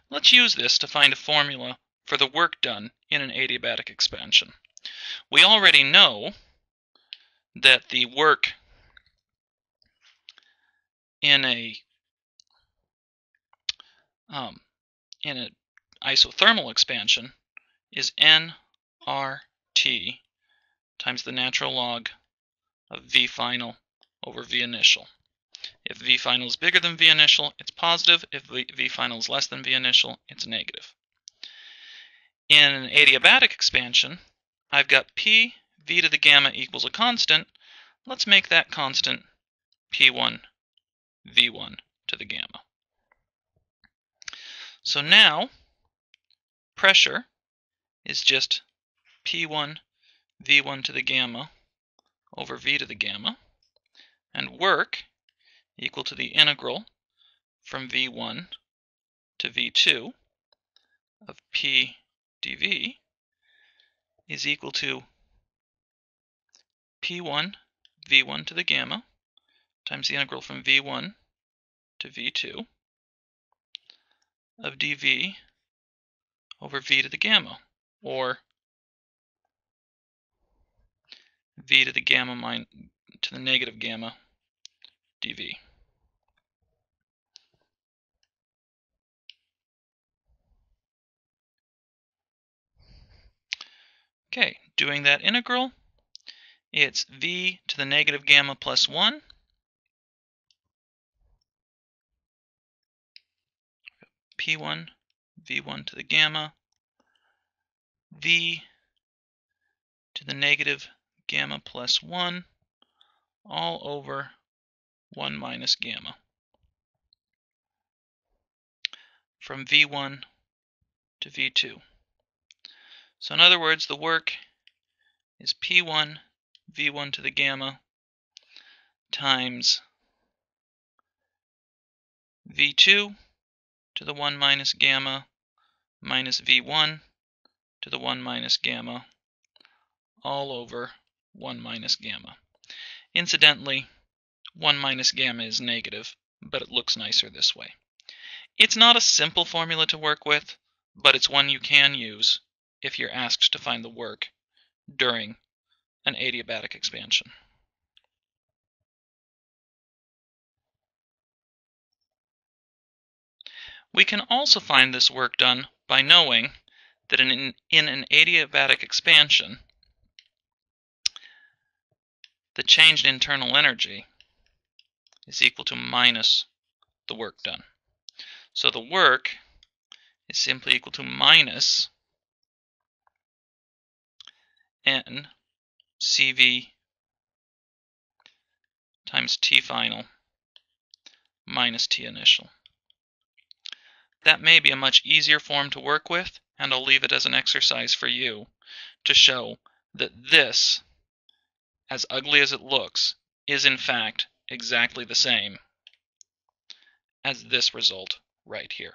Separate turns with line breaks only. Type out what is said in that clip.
Let's use this to find a formula for the work done in an adiabatic expansion. We already know that the work in an isothermal expansion is nRT times the natural log of V final over V initial. If V final is bigger than V initial, it's positive. If V final is less than V initial, it's negative. In an adiabatic expansion, I've got P V to the gamma equals a constant. Let's make that constant P1 V1 to the gamma. So now, pressure is just P1 V1 to the gamma over V to the gamma, and work equal to the integral from V1 to V2 of P dV is equal to P1 V1 to the gamma times the integral from V1 to V2 of dV over V to the gamma, or V to the gamma to the negative gamma dV. Okay, doing that integral, it's V to the negative gamma plus 1 P1 V1 to the gamma V to the negative gamma plus 1 all over 1 minus gamma from V1 to V2. So in other words, the work is P1 V1 to the gamma times V2 to the 1 minus gamma minus V1 to the 1 minus gamma all over 1 minus gamma. Incidentally, 1 minus gamma is negative, but it looks nicer this way. It's not a simple formula to work with, but it's one you can use if you're asked to find the work during an adiabatic expansion. We can also find this work done by knowing that in an adiabatic expansion, the change in internal energy is equal to minus the work done. So the work is simply equal to minus N CV times T final minus T initial. That may be a much easier form to work with, and I'll leave it as an exercise for you to show that this, as ugly as it looks, is in fact exactly the same as this result right here.